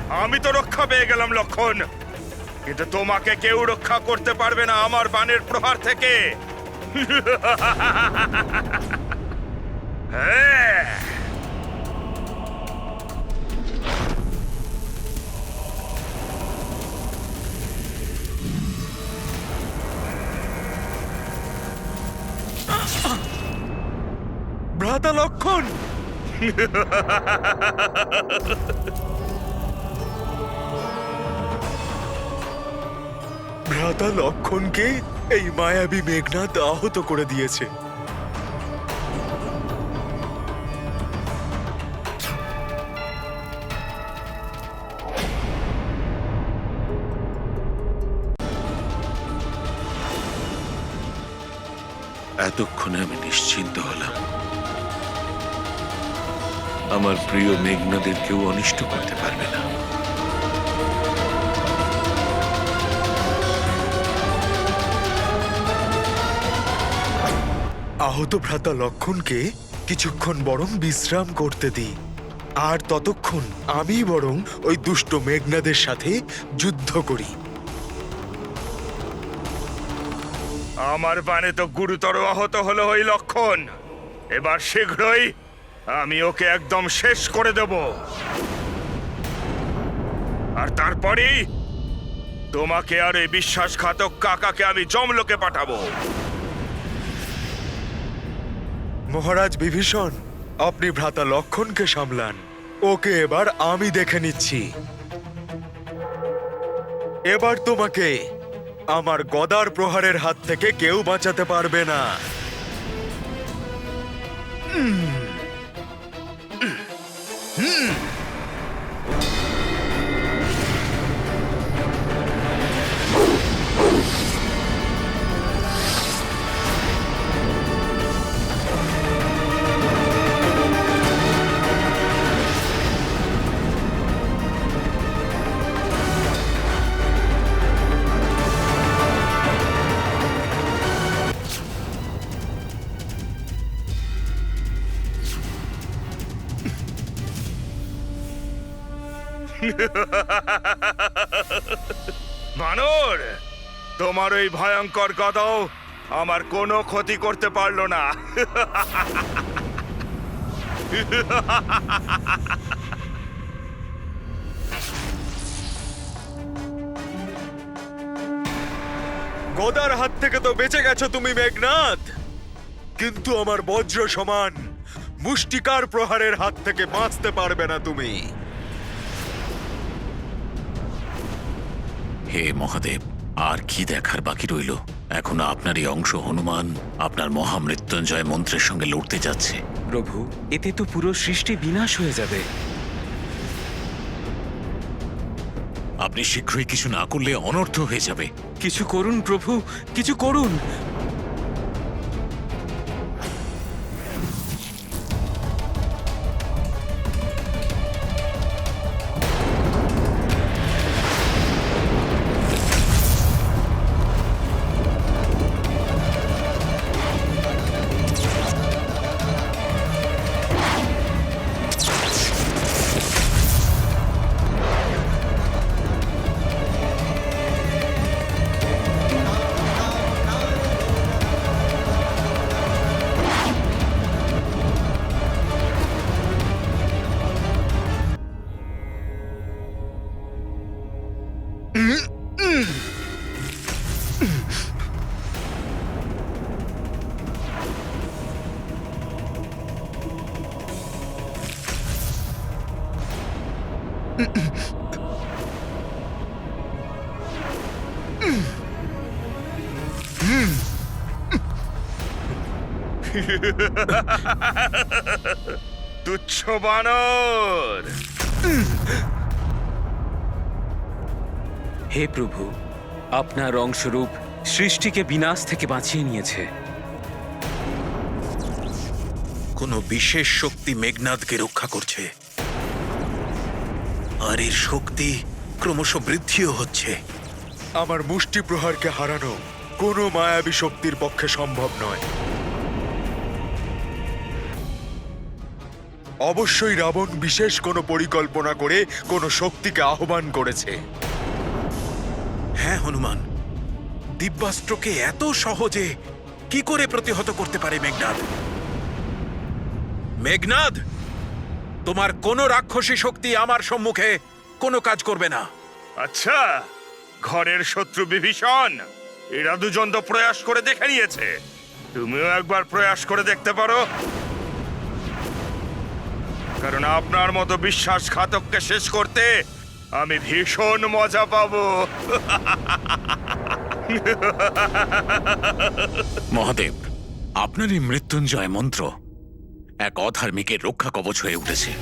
আমি তো রক্ষা পেয়ে গেলাম লক্ষণ, কিন্তু তোমাকে কেউ রক্ষা করতে পারবে না আমার বাণের প্রহার থেকে। হ্যাঁ, ভ্রাতা লক্ষণ, ভ্রাতা লক্ষণকে এই মায়াবী মেঘনাদ আহত করে দিয়েছে। এতক্ষণে আমি নিশ্চিন্ত হলাম। আমার প্রিয় মেঘনাদের কেউ অনিষ্ট করতে পারবে না। আহত ভ্রাতা লক্ষণকে কিছুক্ষণ বরং বিশ্রাম করতে দিই, আর ততক্ষণ আমি বরং ওই দুষ্ট মেঘনাদের সাথে যুদ্ধ করি। আমার বাণে তো গুরুতর আহত হলো ওই লক্ষণ। এবার শীঘ্রই আমি ওকে একদম শেষ করে দেব, আর তারপরেই তোমাকে আর এই বিশ্বাসঘাতক কাকাকে আমি যমলোকে পাঠাবো। মহারাজ বিভীষণ, আপনি ভ্রাতা লক্ষণকে সামলান, ওকে এবার আমি দেখে নিচ্ছি। এবার তোমাকে আমার গদার প্রহারের হাত থেকে কেউ বাঁচাতে পারবে না। বানর, তোমার ওই ভয়ঙ্কর গদাও আমার কোনো ক্ষতি করতে পারলো না। গদার হাত থেকে তো বেঁচে গেছো তুমি মেঘনাদ, কিন্তু আমার বজ্র সমান মুষ্টিকার প্রহারের হাত থেকে বাঁচতে পারবে না তুমি। হে মহাদেব, আর কি দেখার বাকি রইল? এখন আপনারই অংশ হনুমান আপনার মহামৃত্যুঞ্জয় মন্ত্রের সঙ্গে লড়তে যাচ্ছে। প্রভু, এতে তো পুরো সৃষ্টি বিনাশ হয়ে যাবে। আপনি শীঘ্রই কিছু না করলে অনর্থ হয়ে যাবে। কিছু করুন প্রভু, কিছু করুন। তুচ্ছ বানর! হে প্রভু, আপনার অংশরূপ সৃষ্টিকে বিনাশ থেকে বাঁচিয়ে নিয়েছে। কোনো বিশেষ শক্তি মেঘনাদকে রক্ষা করছে, আর এর শক্তি ক্রমশ বৃদ্ধিও হচ্ছে। আমার মুষ্টি প্রহারকে হারানো কোনো মায়াবী শক্তির পক্ষে সম্ভব নয়। অবশ্যই রাবণ বিশেষ কোনো পরিকল্পনা করে কোনো শক্তিকে আহ্বান করেছে। হ্যাঁ হনুমান, দিব্যাস্ত্রকে এত সহজে কি করে প্রতিহত করতে পারে মেঘনাদ? মেঘনাদ, তোমার কোনো রাক্ষসী শক্তি আমার সম্মুখে কোনো কাজ করবে না। আচ্ছা, ঘরের শত্রু বিভীষণ, এরা দুজন তো প্রয়াস করে দেখে নিয়েছে, তুমিও একবার প্রয়াস করে দেখতে পারো। কারণ আপনার মতো বিশ্বাসঘাতককে শেষ করতে আমি ভীষণ মজা পাবো। মহাদেব, আপনার এই মৃত্যুঞ্জয় মন্ত্র এক অধার্মিকের রক্ষা কবচ হয়ে উঠেছে।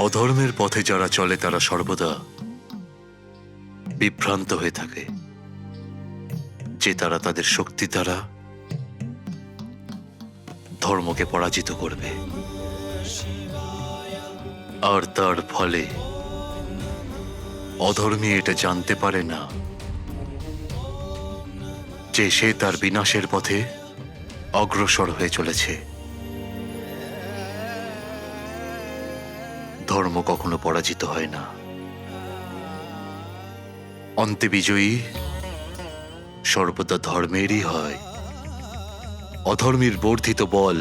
অধর্মের পথে যারা চলে তারা সর্বদা বিভ্রান্ত হয়ে থাকে, যে তারা তাদের শক্তি দ্বারা ধর্মকে পরাজিত করবে, আর তার ফলে অধর্মী এটা জানতে পারে না যে সে তার বিনাশের পথে অগ্রসর হয়ে চলেছে। ধর্ম কখনো পরাজিত হয় না, অন্তে বিজয়ী সর্বদা ধর্মেরই হয়। অধর্মীর বর্ধিত বল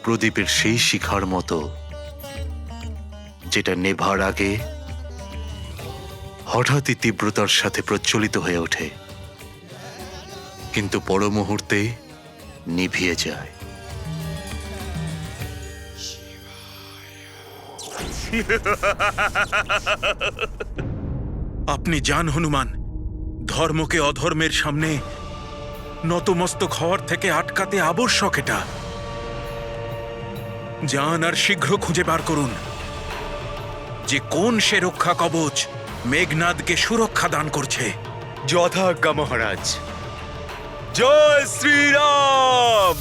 প্রদীপের সেই শিখার মতো, যেটা নেভার আগে হঠাৎই তীব্রতার সাথে প্রজ্বলিত হয়ে ওঠে, কিন্তু পর মুহূর্তে নিভিয়ে যায়। আপনি যান হনুমান, ধর্মকে অধর্মের সামনে নতমস্তক হওয়ার থেকে আটকাতে আবশ্যক এটা। যান আর শীঘ্র খুঁজে বার করুন যে কোন সে রক্ষা কবচ মেঘনাদকে সুরক্ষা দান করছে। যথাজ্ঞা মহারাজ। জয় শ্রীরাম।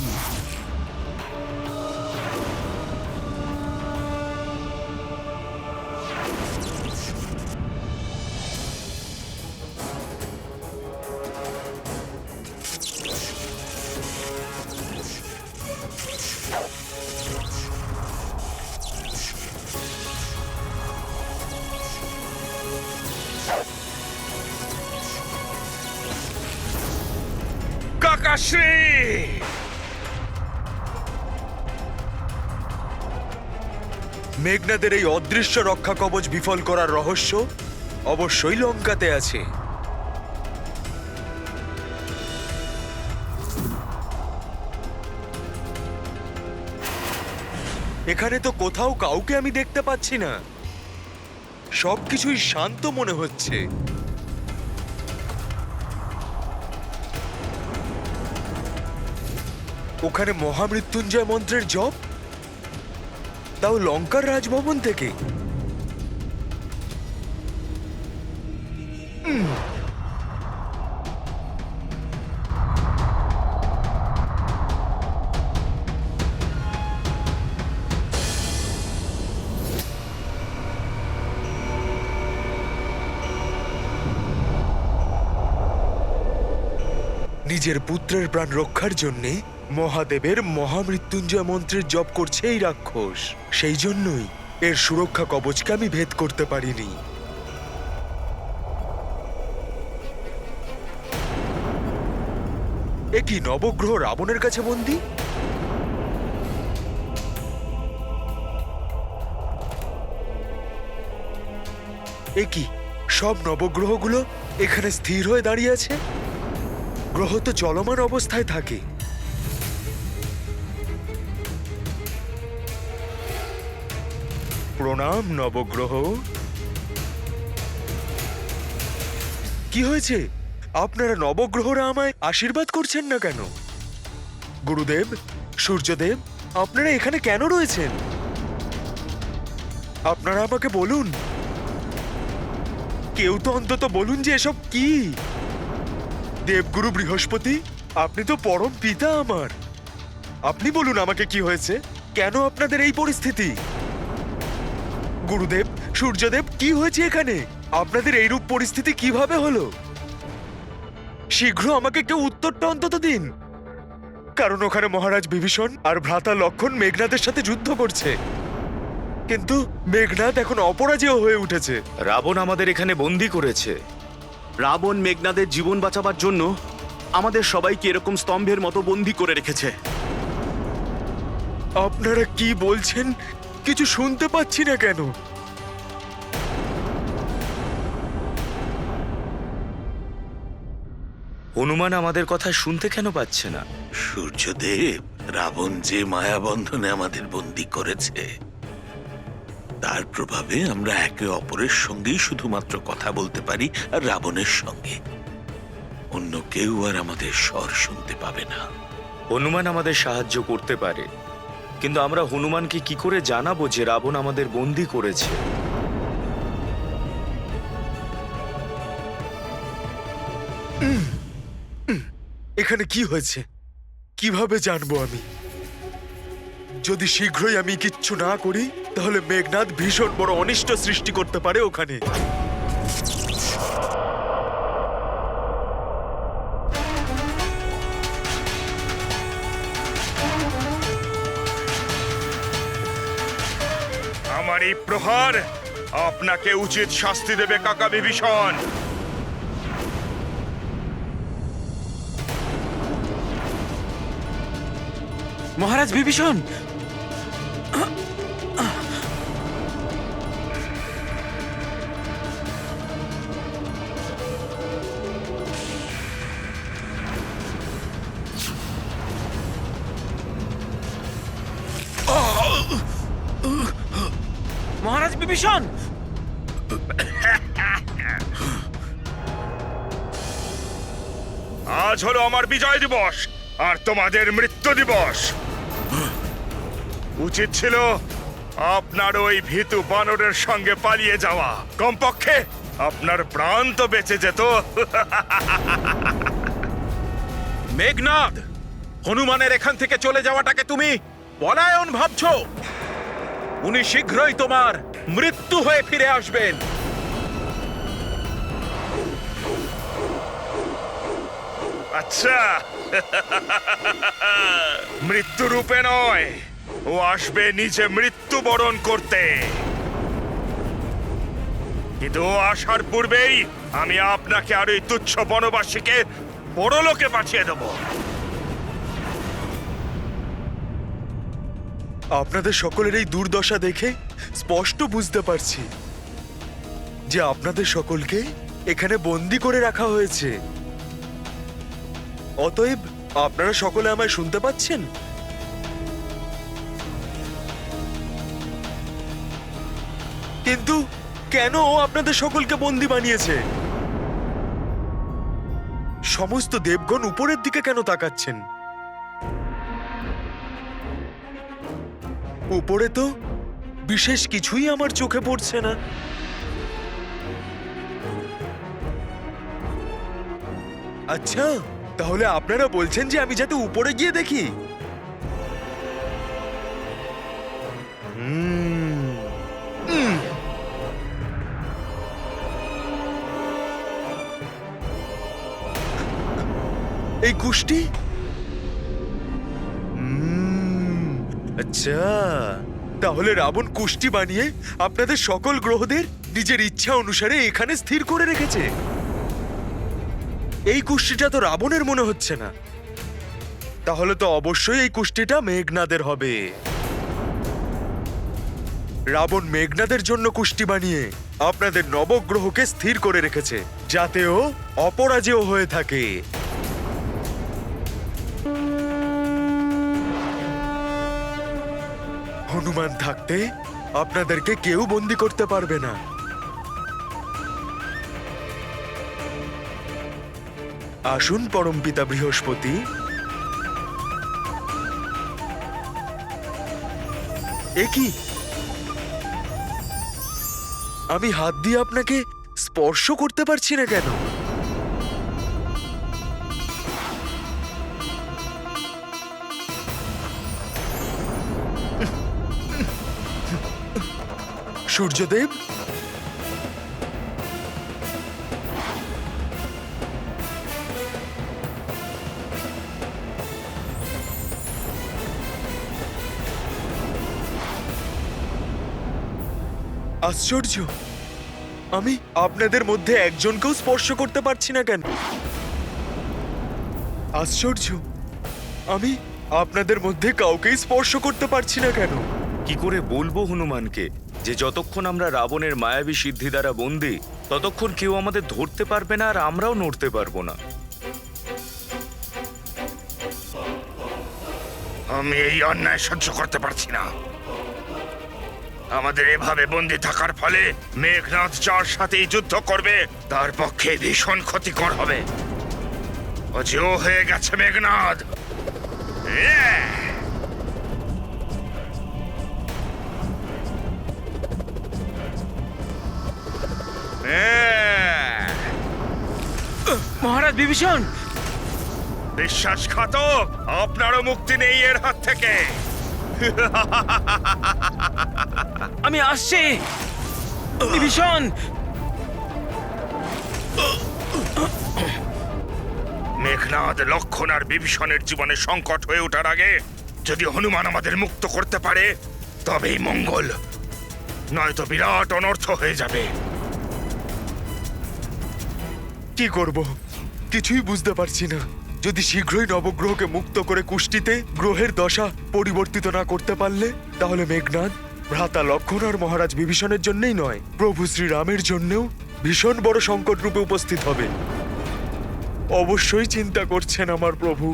কাকাশ্রী, মেঘনাদের এই অদৃশ্য রক্ষা কবচ বিফল করার রহস্য অবশ্যই লঙ্কাতে আছে। এখানে তো কোথাও কাউকে আমি দেখতে পাচ্ছি না, সবকিছুই শান্ত মনে হচ্ছে। ওখানে মহামৃত্যুঞ্জয় মন্ত্রের জপ, তাও লঙ্কার রাজভবন থেকে। নিজের পুত্রের প্রাণ রক্ষার জন্যে মহাদেবের মহামৃত্যুঞ্জয় মন্ত্রের জপ করছে এই রাক্ষস। সেই জন্যই এর সুরক্ষা কবচকে আমি ভেদ করতে পারিনি। এ কি নবগ্রহ রাবণের কাছে বন্দী? এ কি সব নবগ্রহগুলো এখানে স্থির হয়ে দাঁড়িয়ে আছে? গ্রহ তো চলমান অবস্থায় থাকে। প্রণাম নবগ্রহ। কি হয়েছে? আপনারা নবগ্রহরা আমায় আশীর্বাদ করছেন না কেন? গুরুদেব, সূর্যদেব, আপনারা এখানে কেন রয়েছেন? আপনারা আমাকে বলুন, কেউ তো অন্তত বলুন যে এসব কি। দেবগুরু বৃহস্পতি, আপনি তো পরম পিতা আমার, আপনি বলুন আমাকে কি হয়েছে। কেন আপনাদের এই পরিস্থিতি? গুরুদেব, সূর্যদেব, কি হয়েছে এখানে? আপনাদের এইরূপ পরিস্থিতি কিভাবে হলো? শীঘ্র আমাকে কেউ উত্তরটা অন্তত দিন, কারণ ওখানে মহারাজ বিভীষণ আর ভ্রাতা লক্ষণ মেঘনাদের সাথে যুদ্ধ করছে, কিন্তু মেঘনাদ এখন অপরাজেয় হয়ে উঠেছে। রাবণ আমাদের এখানে বন্দি করেছে। রাবণ মেঘনাদের জীবন বাঁচাবার জন্য আমাদের সবাইকে এরকম স্তম্ভের মতো বন্দি করে রেখেছে। আপনারা কি বলছেন? কিছু শুনতে পাচ্ছি না কেন? হনুমান আমাদের কথা শুনতে কেন পাচ্ছে না? সূর্যদেব, রাবণ যে মায়াবন্ধনে আমাদের বন্দি করেছে তার প্রভাবে আমরা একে অপরের সঙ্গেই শুধুমাত্র কথা বলতে পারি, আর রাবণের সঙ্গে অন্য কেউ আর আমাদের স্বর শুনতে পাবে না। হনুমান আমাদের সাহায্য করতে পারে, কিন্তু আমরা হনুমানকে কি করে জানাবো যে রাবণ আমাদের বন্দি করেছে? এখানে কি হয়েছে কিভাবে জানবো আমি? যদি শীঘ্রই আমি কিচ্ছু না করি তাহলে মেঘনাদ ভীষণ বড় অনিষ্ট সৃষ্টি করতে পারে ওখানে। আমার এই প্রহার আপনাকে উচিত শাস্তি দেবে কাকা বিভীষণ। মহারাজ বিভীষণ! মহারাজ বিভীষণ! আজ হলো আমার বিজয় দিবস আর তোমাদের মৃত্যু দিবস। উচিত ছিল আপনার ওই ভীতু বানরের সঙ্গে পালিয়ে যাওয়া। কমপক্ষে আপনার প্রাণ তো বেঁচে যেত। মেঘনাদ, হনুমানের এখান থেকে চলে যাওয়াটাকে তুমি পলায়ন ভাবছো? উনি শীঘ্রই তোমার মৃত্যু হয়ে ফিরে আসবেন। আচ্ছা, মৃত্যু রূপে নয়, ও আসবে নিজে মৃত্যুবরণ করতে। কিন্তু ও আসার পূর্বেই আমি আপনাকে আর ওই তুচ্ছ বনবাসীকে পরলোকে পাঠিয়ে দেব। আপনাদের সকলের এই দুর্দশা দেখে স্পষ্ট বুঝতে পারছি যে আপনাদের সকলকে এখানে বন্দি করে রাখা হয়েছে। অতএব আপনারা সকলে আমায় শুনতে পাচ্ছেন? কিন্তু কেন ও আপনাদের সকলকে বন্দি বানিয়েছে? সমস্ত দেবগণ উপরের দিকে কেন তাকাচ্ছেন? উপরে তো বিশেষ কিছুই আমার চোখে পড়ছে না। আচ্ছা, তাহলে আপনারা বলছেন যে আমি যাতে উপরে গিয়ে দেখি? এই কুষ্টি? আচ্ছা, তাহলে রাবণ কুষ্টি বানিয়ে আপনাদের সকল গ্রহদের নিজের ইচ্ছা অনুসারে এখানে স্থির করে রেখেছে। এই কুষ্টিটা তো রাবণের মনে হচ্ছে না। তাহলে তো অবশ্যই এই কুষ্টিটা মেঘনাদের হবে। রাবণ মেঘনাদের জন্য কুষ্টি বানিয়ে আপনাদের নবগ্রহকে স্থির করে রেখেছে, যাতে ও অপরাজেয় হয়ে থাকে। হনুমান থাকতে আপনাদেরকে কেউ বন্দী করতে পারবে না। আসুন পরমপিতা বৃহস্পতি, এ কি? আমি হাত দিয়ে আপনাকে স্পর্শ করতে পারছি না কেন? সূর্যদেব, আশ্চর্য, আমি আপনাদের মধ্যে একজনকেও স্পর্শ করতে পারছি না কেন? আশ্চর্য, আমি আপনাদের মধ্যে কাউকেই স্পর্শ করতে পারছি না কেন? কি করে বলবো হনুমানকে যে যতক্ষণ আমরা রাবণের মায়াবী সিদ্ধি দ্বারা বন্দী, ততক্ষণ কেউ আমাদের ধরতে পারবে না আর আমরাও নড়তে পারবো না। আমি এই অন্যায় সহ্য করতে পারছি না। আমাদের এভাবে বন্দী থাকার ফলে মেঘনাদ যার সাথেই যুদ্ধ করবে তার পক্ষে ভীষণ ক্ষতিকর হবে। অজেয় হয়ে গেছে মেঘনাদ। মহারাজ বিভীষণ, বিশ্বাসঘাতক, আপনারও মুক্তি নেই এর হাত থেকে। আমি আসছি। বিভীষণ, মেঘনাদ, লক্ষণ আর বিভীষণের জীবনে সংকট হয়ে ওঠার আগে যদি হনুমান আমাদের মুক্ত করতে পারে তবেই মঙ্গল, নয়তো বিরাট অনর্থ হয়ে যাবে। কি করব কিছুই বুঝতে পারছি না। যদি শীঘ্রই নবগ্রহকে মুক্ত করে কুষ্টিতে গ্রহের দশা পরিবর্তিত না করতে পারলে, তাহলে মেঘনাদ ভ্রাতা লক্ষণ আর মহারাজ বিভীষণের জন্যই নয়, প্রভু শ্রীরামের জন্যও ভীষণ বড় সংকট রূপে উপস্থিত হবে। অবশ্যই চিন্তা করছেন আমার প্রভু।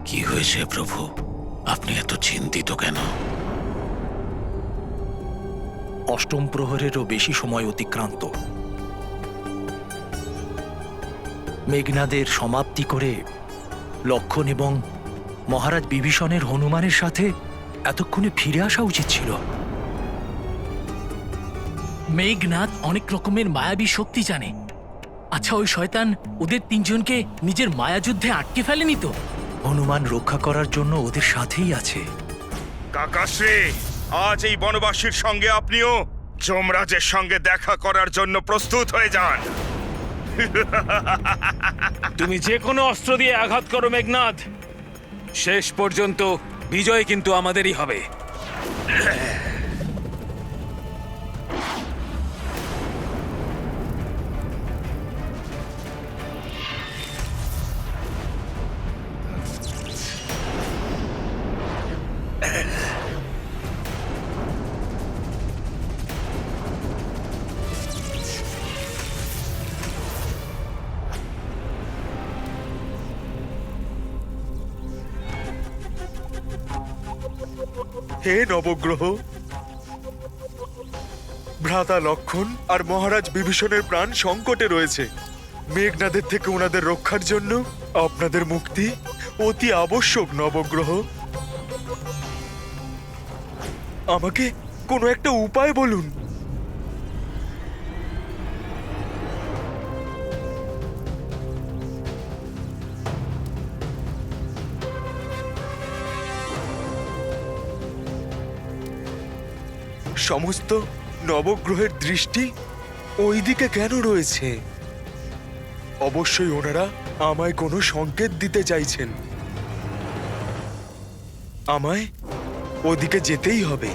কি হয়েছে প্রভু? আপনি এত চিন্তিত কেন? অষ্টম প্রহরেরও বেশি সময় অতিক্রান্ত। মেঘনাদের সমাপ্তি করে লক্ষণ এবং মহারাজ বিভীষণের হনুমানের সাথে এতক্ষণে ফিরে আসা উচিত ছিল। মেঘনাদ অনেক রকমের মায়াবী শক্তি জানে। আচ্ছা, ওই শয়তান ওদের তিনজনকে নিজের মায়াযুদ্ধে আটকে ফেলেনি তো? হনুমান রক্ষা করার জন্য ওদের সাথেই আছে। কাকাশ্রী, আজ এই বনবাসীর সঙ্গে আপনিও যমরাজের সঙ্গে দেখা করার জন্য প্রস্তুত হয়ে যান। তুমি যে কোনো অস্ত্র দিয়ে আঘাত করো মেঘনাদ, শেষ পর্যন্ত বিজয় কিন্তু আমাদেরই হবে। হে নবগ্রহ, ভ্রাতা লক্ষণ আর মহারাজ বিভীষণের প্রাণ সংকটে রয়েছে। মেঘনাদের থেকে ওনাদের রক্ষার জন্য আপনাদের মুক্তি অতি আবশ্যক নবগ্রহ। আমাকে কোনো একটা উপায় বলুন। সমস্ত নবগ্রহের দৃষ্টি ওইদিকে কেন রয়েছে? অবশ্যই ওনারা আমায় কোনো সংকেত দিতে চাইছেন। আমায় ওদিকে যেতেই হবে।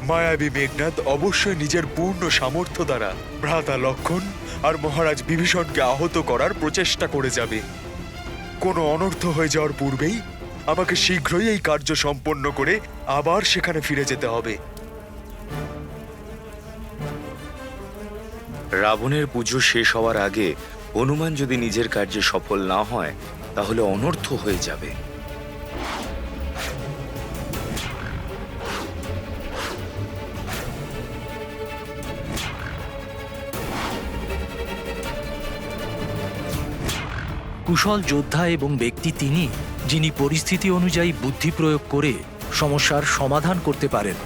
মায়াবী মেঘনাদ অবশ্যই নিজের পূর্ণ সামর্থ্য দ্বারা ভ্রাতা লক্ষণ আর মহারাজ বিভীষণকে আহত করার প্রচেষ্টা করে যাবে। কোনো অনর্থ হয়ে যাওয়ার পূর্বেই আমাকে শীঘ্রই এই কার্য সম্পন্ন করে আবার সেখানে ফিরে যেতে হবে। রাবণের পুজো শেষ হওয়ার আগে হনুমান যদি নিজের কার্যে সফল না হয় তাহলে অনর্থ হয়ে যাবে। কুশল যোদ্ধা এবং ব্যক্তি তিনি, যিনি পরিস্থিতি অনুযায়ী বুদ্ধি প্রয়োগ করে সমস্যার সমাধান করতে পারেন।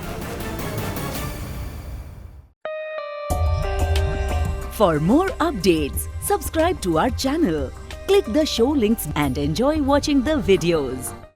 For more updates, subscribe to our channel, click the show links and enjoy watching the videos.